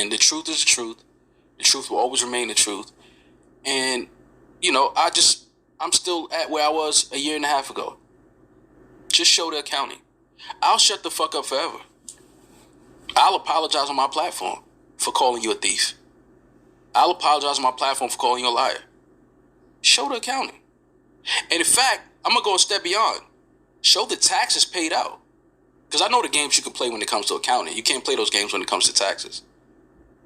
And the truth is the truth. The truth will always remain the truth. And, I'm still at where I was a year and a half ago. Just show the accounting. I'll shut the fuck up forever. I'll apologize on my platform for calling you a thief. I'll apologize on my platform for calling you a liar. Show the accounting. And in fact, I'm going to go a step beyond. Show the taxes paid out. Because I know the games you can play when it comes to accounting. You can't play those games when it comes to taxes.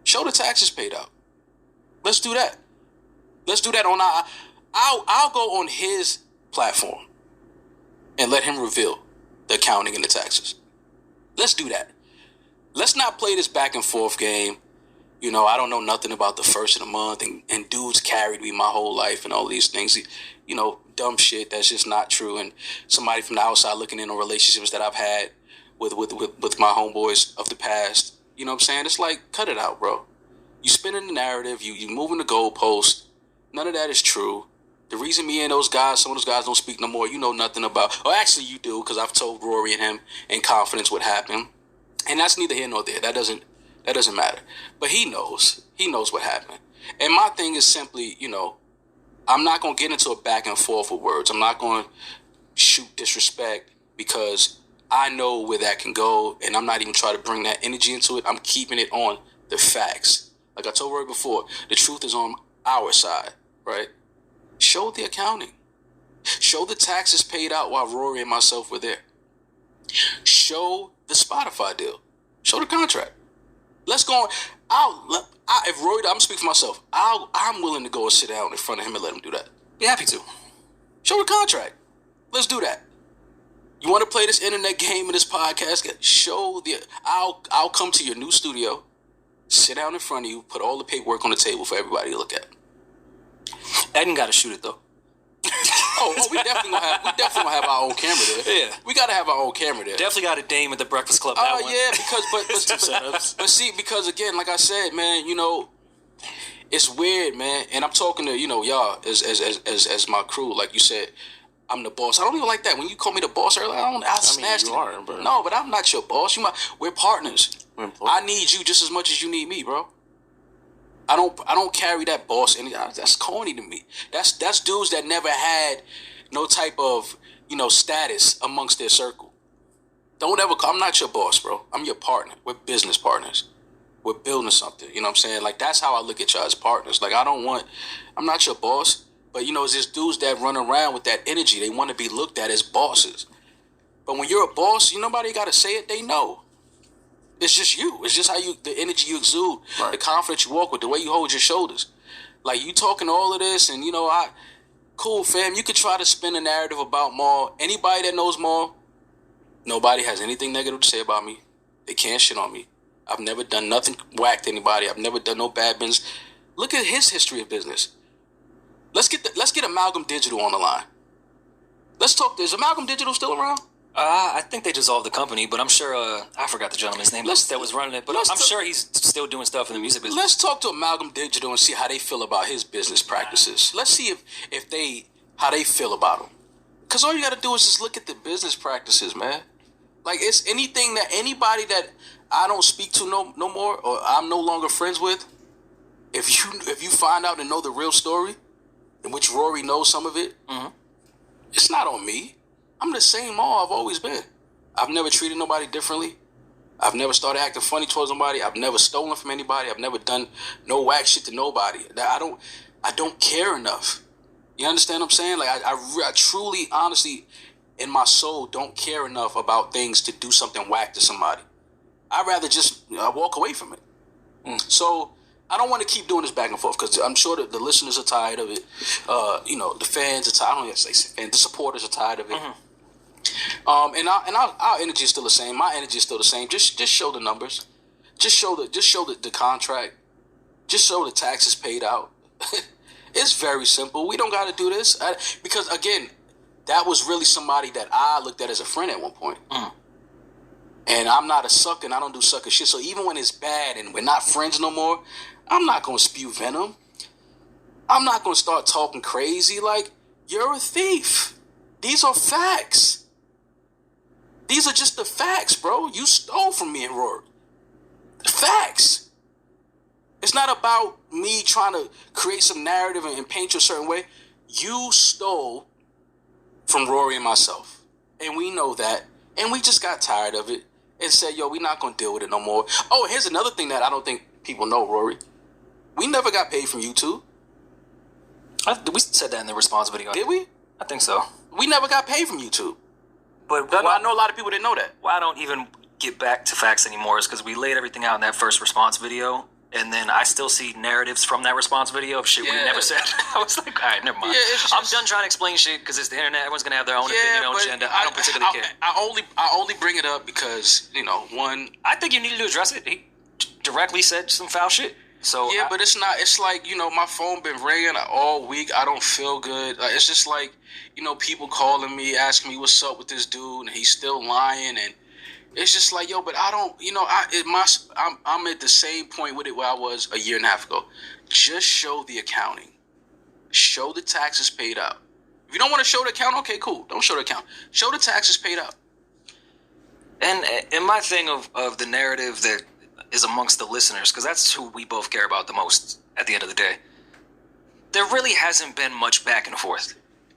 Show the taxes paid out. Let's do that. Let's do that on our... I'll go on his platform and let him reveal the accounting and the taxes. Let's do that. Let's not play this back and forth game. I don't know nothing about the first of the month and dudes carried me my whole life and all these things. Dumb shit that's just not true. And somebody from the outside looking in on relationships that I've had with my homeboys of the past. You know what I'm saying? It's like, cut it out, bro. You spinning the narrative. You moving the goalpost. None of that is true. The reason me and some of those guys don't speak no more, you know nothing about. Or actually you do, because I've told Rory and him in confidence what happened. And that's neither here nor there. That doesn't matter. But he knows. He knows what happened. And my thing is simply, I'm not going to get into a back and forth with words. I'm not going to shoot disrespect because I know where that can go. And I'm not even trying to bring that energy into it. I'm keeping it on the facts. Like I told Rory before, the truth is on our side, right? Show the accounting. Show the taxes paid out while Rory and myself were there. Show the Spotify deal. Show the contract. Let's go on. If Rory, I'm speaking for myself, I'm willing to go and sit down in front of him and let him do that. Be happy to. Show the contract. Let's do that. You want to play this internet game in this podcast? I'll come to your new studio, sit down in front of you, put all the paperwork on the table for everybody to look at. Eden got to shoot it though. we definitely gonna have our own camera there. Yeah, we gotta have our own camera there. Definitely got a Dame at the Breakfast Club. Yeah, but see, because again, like I said, man, it's weird, man. And I'm talking to y'all as my crew. Like you said, I'm the boss. I don't even like that. When you call me the boss earlier, I snatched it. Are, bro. No, but I'm not your boss. We're partners. I need you just as much as you need me, bro. I don't carry that boss energy. That's corny to me. That's dudes that never had no type of status amongst their circle. Don't ever. I'm not your boss, bro. I'm your partner. We're business partners. We're building something. You know what I'm saying? Like that's how I look at y'all as partners. Like I'm not your boss, but it's just dudes that run around with that energy. They want to be looked at as bosses. But when you're a boss, nobody got to say it. They know. It's just you. It's just the energy you exude, right. The confidence you walk with, the way you hold your shoulders. Like you talking all of this, and cool fam. You could try to spin a narrative about Maul. Anybody that knows Maul, nobody has anything negative to say about me. They can't shit on me. I've never done nothing whack to anybody. I've never done no bad business. Look at his history of business. Let's get Amalgam Digital on the line. Let's talk. Is Amalgam Digital still around? I think they dissolved the company, but I'm sure, I forgot the gentleman's name that was running it, but I'm sure he's still doing stuff in the music business. Let's talk to Amalgam Digital and see how they feel about his business practices. Let's see how they feel about them. Because all you got to do is just look at the business practices, man. Like, it's anything that anybody that I don't speak to no more, or I'm no longer friends with, if you find out and know the real story, in which Rory knows some of it, it's not on me. I'm the same Maul I've always been. I've never treated nobody differently. I've never started acting funny towards nobody. I've never stolen from anybody. I've never done no whack shit to nobody. I don't care enough. You understand what I'm saying? Like I truly, honestly, in my soul, don't care enough about things to do something whack to somebody. I'd rather just walk away from it. So I don't want to keep doing this back and forth because I'm sure that the listeners are tired of it. The fans are tired. I don't even say fans. The supporters are tired of it. And our energy is still the same. My energy is still the same. Just show the numbers. Just show the contract. Just show the taxes paid out. It's very simple. We don't got to do this because again, that was really somebody that I looked at as a friend at one point. And I'm not a sucker and I don't do sucker shit. So even when it's bad and we're not friends no more, I'm not going to spew venom. I'm not going to start talking crazy. Like, you're a thief. These are facts. These are just the facts, bro. You stole from me and Rory. The facts. It's not about me trying to create some narrative and paint you a certain way. You stole from Rory and myself. And we know that. And we just got tired of it and said, yo, we're not going to deal with it no more. Oh, here's another thing that I don't think people know, Rory. We never got paid from YouTube. We said that in the response video. Did we? I think so. We never got paid from YouTube. But I know a lot of people didn't know that. Why I don't even get back to facts anymore is because we laid everything out in that first response video. And then I still see narratives from that response video of shit we never said. I was like, all right, never mind. I'm done trying to explain shit because it's the internet. Everyone's going to have their own opinion, own agenda. I don't particularly care. I only bring it up because, one... I think you needed to address it. He directly said some foul shit. So yeah, but it's not. It's like, my phone been ringing all week. I don't feel good. It's just like, people calling me, asking me what's up with this dude, and he's still lying, and it's just like, yo, but I don't, I'm at the same point with it where I was a year and a half ago. Just show the accounting, show the taxes paid out. If you don't want to show the account, okay, cool. Don't show the account. Show the taxes paid out. And my thing of the narrative that is amongst the listeners, because that's who we both care about the most at the end of the day. There really hasn't been much back and forth.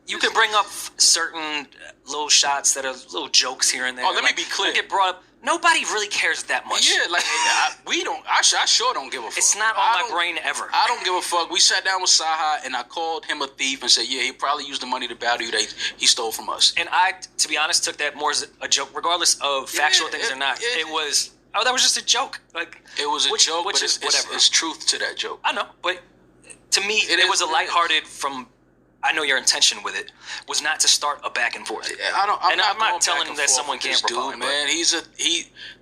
You can bring up certain little shots that are little jokes here and there. Oh, let me be clear. Get brought up. Nobody really cares that much. Yeah, we don't. I sure don't give a fuck. It's not on my brain ever. I don't give a fuck. We sat down with Saha and I called him a thief and said, yeah, he probably used the money to value that he stole from us. And I, to be honest, took that more as a joke, regardless of factual things or not. It was, that was just a joke. It was a joke, but it's truth to that joke. I know, but to me, it was a lighthearted from. I know your intention with it was not to start a back and forth. I'm not telling that someone can't reply, man.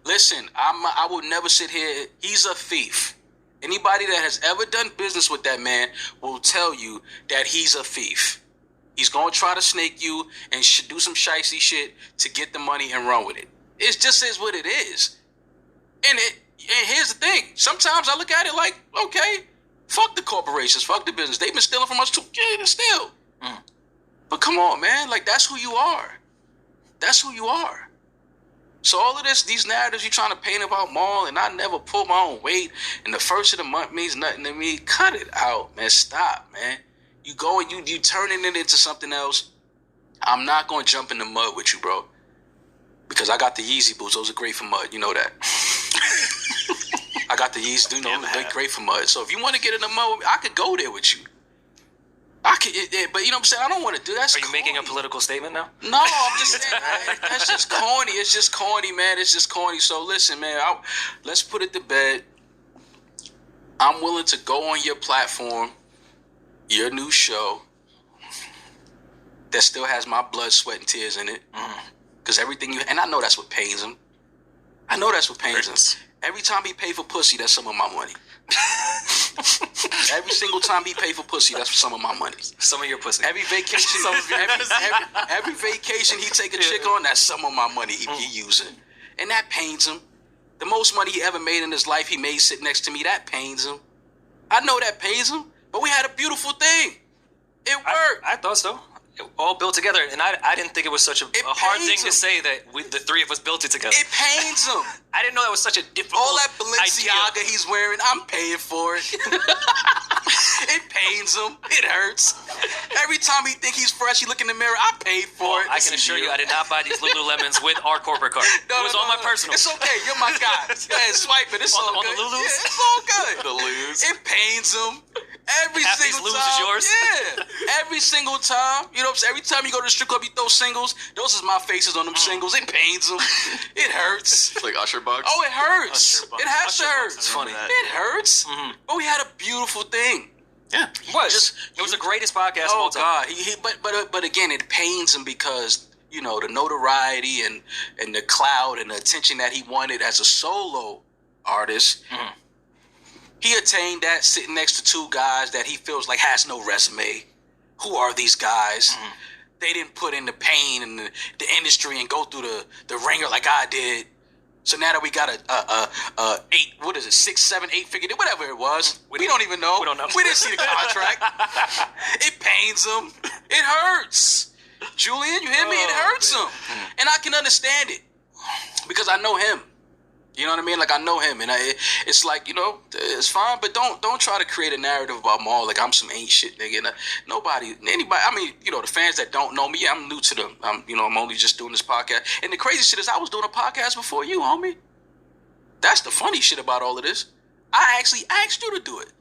Listen, I would never sit here. He's a thief. Anybody that has ever done business with that man will tell you that he's a thief. He's going to try to snake you and do some shicey shit to get the money and run with it. It just is what it is. And here's the thing. Sometimes I look at it like, okay, fuck the corporations, fuck the business. They've been stealing from us too. Yeah, they steal. But come on, man. That's who you are. That's who you are. So all of these narratives you're trying to paint about Maul, and I never pull my own weight, and the first of the month means nothing to me. Cut it out, man. Stop, man. You go and you turning it into something else. I'm not going to jump in the mud with you, bro. Because I got the Yeezy boots. Those are great for mud. You know that. I got the Yeezy. They're great for mud. So if you want to get in the mud, I could go there with you. I could, but you know what I'm saying? I don't want to do that. Are you making a political statement now? No, I'm just saying, man, that's just corny. It's just corny, man. It's just corny. So listen, man, let's put it to bed. I'm willing to go on your platform, your new show, that still has my blood, sweat, and tears in it. Because everything and I know that's what pains him. I know that's what pains him. Every time he pay for pussy, that's some of my money. Every single time he pay for pussy, that's some of my money. Some of your pussy. Every vacation, every vacation he take a chick on, that's some of my money he using, and that pains him. The most money he ever made in his life, he made sitting next to me. That pains him. I know that pains him, but we had a beautiful thing. It worked. I thought so. It all built together, and I didn't think it was such a hard thing to say that the three of us built it together. It pains him. I didn't know that was such a difficult all that Balenciaga he's wearing, I'm paying for it. It pains him. It hurts. Every time he think he's fresh, he look in the mirror, I paid for it. I can assure you I did not buy these Lululemons with our corporate card. It was on my personal. It's okay. You're my guy. Go ahead, swipe it. It's all good. On the Lulus? Yeah, it's all good. The Lulus. It pains him. Every Half single these time. is yours? Yeah. Every single time. You know what I'm saying? Every time you go to the strip club, you throw singles. Those is my faces on them singles. It pains him. It hurts. It's like Usher Bucks. Oh, it hurts. It has to hurt. It's funny. It hurts. But we had a beautiful thing. Yeah, it was the greatest podcast of all time. God, but again, it pains him because the notoriety and the clout and the attention that he wanted as a solo artist. He attained that sitting next to two guys that he feels like has no resume. Who are these guys? They didn't put in the pain and the industry and go through the ringer like I did. So now that we got a 6, 7, 8 figure, whatever it was, we don't even know. We don't know. We didn't see the contract. It pains him. It hurts. Julian, you hear me? It hurts him. And I can understand it because I know him. You know what I mean? Like, I know him, and it's like, you know, it's fine, but don't try to create a narrative about Maul like I'm some ain't shit nigga. And, anybody, I mean, you know, the fans that don't know me, yeah, I'm new to them. I'm only just doing this podcast. And the crazy shit is I was doing a podcast before you, homie. That's the funny shit about all of this. I actually asked you to do it.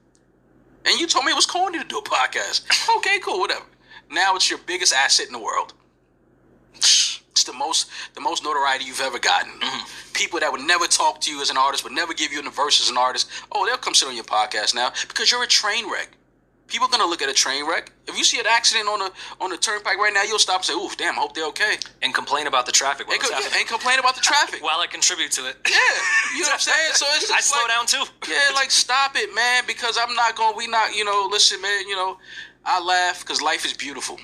And you told me it was corny to do a podcast. Okay, cool, whatever. Now it's your biggest asset in the world. It's the most notoriety you've ever gotten. People that would never talk to you as an artist, would never give you a verse as an artist. Oh, they'll come sit on your podcast now because you're a train wreck. People are gonna look at a train wreck. If you see an accident on the turnpike right now, you'll stop and say, "Oof, damn, I hope they're okay." And complain about the traffic. And complain about the traffic while I contribute to it. Yeah, you know what I'm saying. So it's just I slow down too. Yeah, like stop it, man. Because listen, man. You know, I laugh because life is beautiful.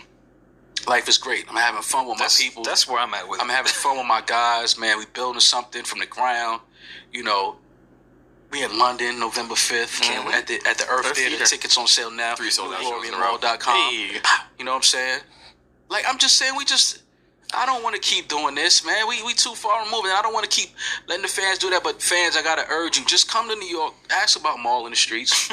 Life is great. I'm having fun with my people. That's where I'm at with it. I'm having fun with my guys, man. We building something from the ground. You know, we in London, November 5th. At the Earth Theater. Tickets on sale now. 3 sold out shows in a row. GloriaMall.com. Hey. You know what I'm saying? Like, I'm just saying, I don't want to keep doing this, man. We too far removed, and I don't want to keep letting the fans do that. But fans, I gotta urge you: just come to New York, ask about Maul in the streets.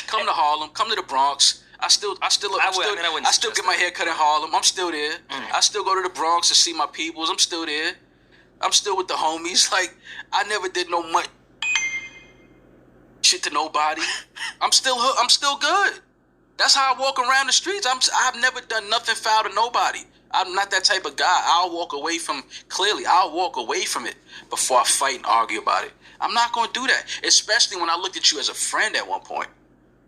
Come to Harlem, come to the Bronx. I still get my hair cut in Harlem. I'm still there. I still go to the Bronx to see my peoples. I'm still there. I'm still with the homies. Like, I never did no much shit to nobody. I'm still good. That's how I walk around the streets. I've never done nothing foul to nobody. I'm not that type of guy. I'll walk away from it before I fight and argue about it. I'm not going to do that, especially when I looked at you as a friend at one point.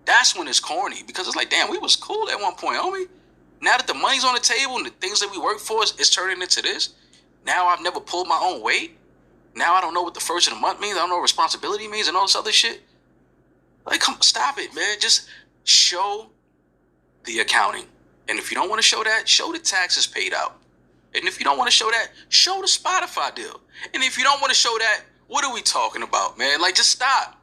That's when it's corny, because it's like, damn, we was cool at one point, homie. Now that the money's on the table and the things that we work for is turning into this, now I've never pulled my own weight. Now I don't know what the first of the month means. I don't know what responsibility means and all this other shit. Like, come, stop it, man. Just show the accounting. And if you don't want to show that, show the taxes paid out. And if you don't want to show that, show the Spotify deal. And if you don't want to show that, what are we talking about, man? Like, just stop.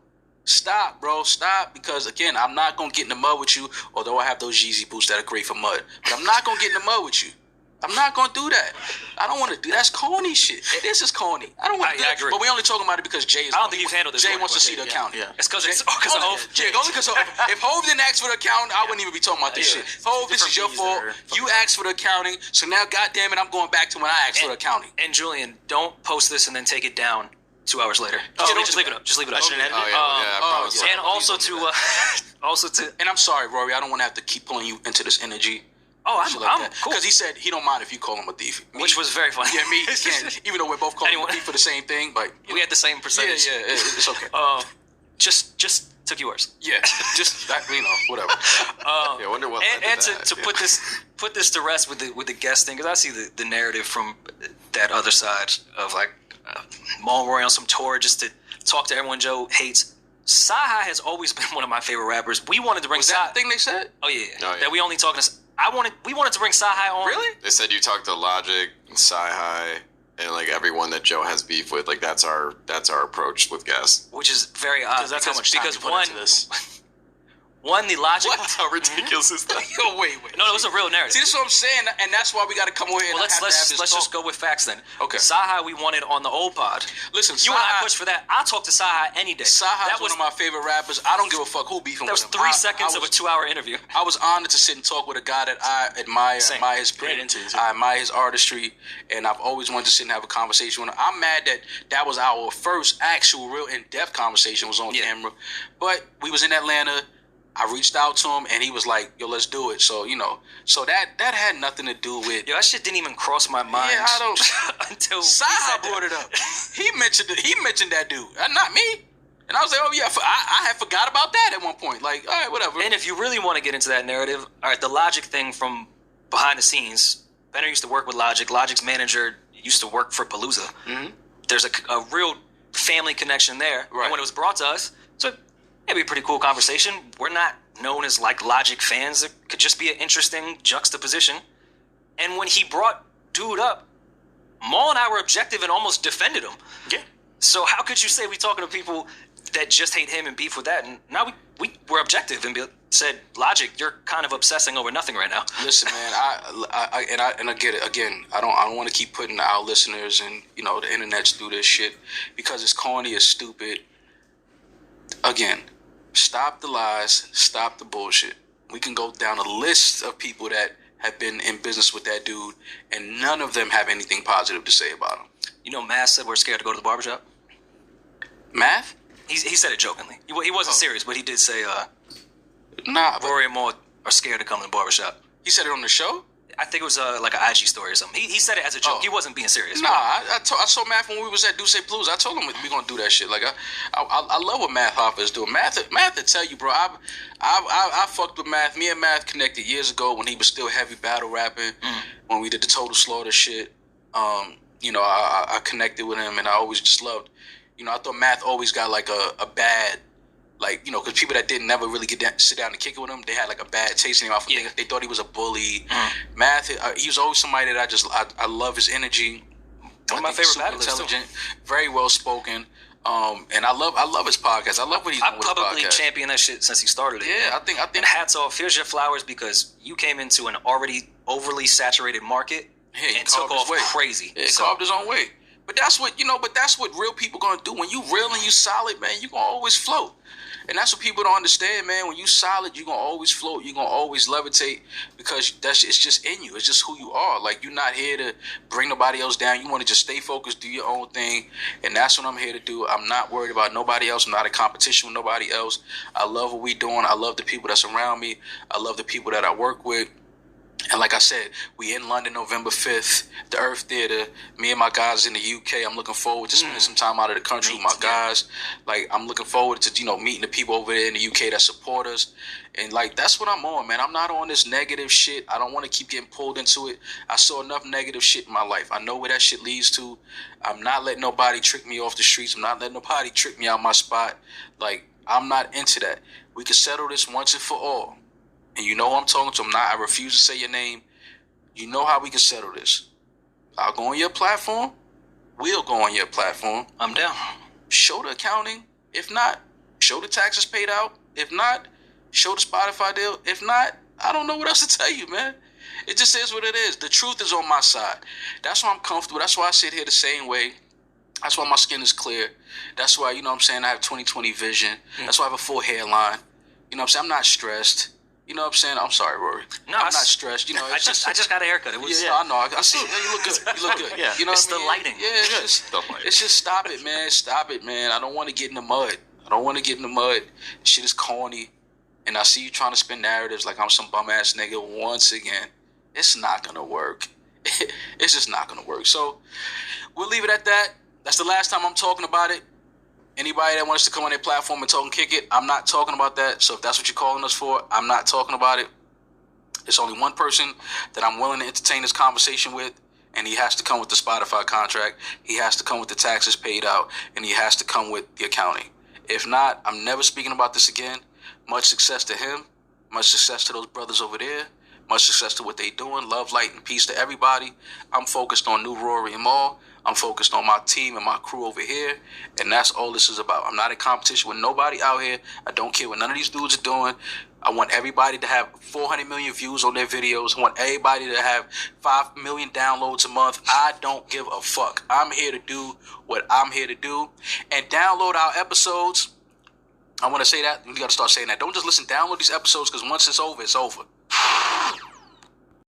Stop, bro. Stop. Because, again, I'm not going to get in the mud with you, although I have those Yeezy boots that are great for mud. But I'm not going to get in the mud with you. I'm not going to do that. I don't want to do that. That's corny shit. This is corny. I don't want to do that. But we only talking about it because Jay is... I don't think you've handled this. Jay wants to see the accounting. Yeah. It's because of Hov. Jay, only because if Hov didn't ask for the accounting, I wouldn't even be talking about this shit. Hov, this is your fault. You asked for the accounting, so now, goddamn it, I'm going back to when I asked for the accounting. And Julian, don't post this and then take it down 2 hours later. Just leave it up. Just leave it up. And also to... And I'm sorry, Rory, I don't want to have to keep pulling you into this energy. Oh, I'm cool. Because he said he don't mind if you call him a thief. Which was very funny. Yeah, me, he can't. Even though we're both calling him a thief for the same thing, but... We had the same percentage. Yeah, it's okay. Just took yours. Yeah, just, whatever. I wonder what and to put this to rest with the guest thing, because I see the narrative from that other side of, like, Maul Roy on some tour just to talk to everyone Joe hates. Sci-Hi has always been one of my favorite rappers. We wanted to bring Sci-Hi. Was that the thing they said? Oh yeah. That we only talking to... We wanted to bring Sci-Hi on. Really? They said you talked to Logic, Sci-Hi, and like everyone that Joe has beef with. Like that's our approach with guests. Which is very odd. That's how much time you put into this. One, the Logic. What? How ridiculous is that? Yo, wait. No, it was a real narrative. See, this is what I'm saying, and that's why we got to come over here. Well, let's just go with facts then. Okay. Sci-Hi we wanted on the old pod. Listen, you and I pushed for that. I'll talk to Sci-Hi any day. Sci-Hi is one of my favorite rappers. I don't give a fuck who beefing with him. That was 3 seconds of a 2-hour interview. I was honored to sit and talk with a guy that I admire. Admire his pen. I admire his artistry, and I've always wanted to sit and have a conversation with him. I'm mad that was our first actual, real in-depth conversation was on camera, but we was in Atlanta. I reached out to him, and he was like, yo, let's do it. So, so that had nothing to do with... Yo, that shit didn't even cross my mind. Yeah, I don't... until Sci-Hi brought it up. He mentioned that dude, not me. And I was like, oh, yeah, I had forgot about that at one point. Like, all right, whatever. And if you really want to get into that narrative, all right, the Logic thing from behind the scenes, Benner used to work with Logic. Logic's manager used to work for Palooza. Mm-hmm. There's a real family connection there. Right. And when it was brought to us, so... it'd be a pretty cool conversation. We're not known as like Logic fans. It could just be an interesting juxtaposition. And when he brought dude up, Maul and I were objective and almost defended him. Yeah. So how could you say we talking to people that just hate him and beef with that. And now we were objective and said, Logic, you're kind of obsessing over nothing right now. Listen, man, I get it. Again, I don't want to keep putting our listeners and the internet through this shit because it's corny, it's stupid. Again, stop the lies, stop the bullshit. We can go down a list of people that have been in business with that dude, and none of them have anything positive to say about him. Math said we're scared to go to the barbershop. Math? He said it jokingly. He wasn't serious, but he did say, Rory and Maul are scared to come to the barbershop. He said it on the show? I think it was like an IG story or something. He said it as a joke. He wasn't being serious. Nah, I saw Math when we was at Duce Blues. I told him we gonna do that shit. Like I love what Math Hoffa is doing. Math to tell you, bro. I fucked with Math. Me and Math connected years ago when he was still heavy battle rapping. When we did the Total Slaughter shit. I connected with him, and I always just loved. I thought Math always got like a bad. Like, because people that didn't never really sit down and kick it with him, they had like a bad taste in their mouth. They thought he was a bully. Math, he was always somebody that I love his energy. One of my favorite battles, intelligent, very well spoken. And I love his podcast. I love what he's doing with his podcast. I publicly championed that shit since he started it. Yeah, I think. And hats off. Here's your flowers because you came into an already overly saturated market and took off crazy. Yeah, carved his own way. But that's what real people gonna do. When you real and you solid, man, you gonna always float. And that's what people don't understand, man. When you solid, you're going to always float. You're going to always levitate because it's just in you. It's just who you are. Like, you're not here to bring nobody else down. You want to just stay focused, do your own thing. And that's what I'm here to do. I'm not worried about nobody else. I'm not in competition with nobody else. I love what we doing. I love the people that's around me. I love the people that I work with. And like I said, we in London November 5th, the Earth Theater. Me and my guys in the UK. I'm looking forward to spending some time out of the country with my guys. Like, I'm looking forward to, meeting the people over there in the UK that support us. And, like, that's what I'm on, man. I'm not on this negative shit. I don't want to keep getting pulled into it. I saw enough negative shit in my life. I know where that shit leads to. I'm not letting nobody trick me off the streets. I'm not letting nobody trick me out my spot. Like, I'm not into that. We can settle this once and for all. And you know who I'm talking to. I refuse to say your name. You know how we can settle this. I'll go on your platform. We'll go on your platform. I'm down. Show the accounting. If not, show the taxes paid out. If not, show the Spotify deal. If not, I don't know what else to tell you, man. It just is what it is. The truth is on my side. That's why I'm comfortable. That's why I sit here the same way. That's why my skin is clear. That's why, I have 20/20 vision. That's why I have a full hairline. I'm not stressed. You know what I'm saying? I'm sorry, Rory. No, I'm not stressed. I just got a haircut. It was, I know. I see. You look good. You look good. Yeah. It's the lighting. Yeah, it's just stop it, man. Stop it, man. I don't want to get in the mud. Shit is corny. And I see you trying to spin narratives like I'm some bum ass nigga once again. It's not gonna work. It's just not gonna work. So we'll leave it at that. That's the last time I'm talking about it. Anybody that wants to come on their platform and talk and kick it, I'm not talking about that. So if that's what you're calling us for, I'm not talking about it. It's only one person that I'm willing to entertain this conversation with, and he has to come with the Spotify contract. He has to come with the taxes paid out, and he has to come with the accounting. If not, I'm never speaking about this again. Much success to him. Much success to those brothers over there. Much success to what they doing. Love, light, and peace to everybody. I'm focused on New Rory and Maul. I'm focused on my team and my crew over here, and that's all this is about. I'm not in competition with nobody out here. I don't care what none of these dudes are doing. I want everybody to have 400 million views on their videos. I want everybody to have 5 million downloads a month. I don't give a fuck. I'm here to do what I'm here to do. And download our episodes. I want to say that. We got to start saying that. Don't just listen. Download these episodes because once it's over, it's over.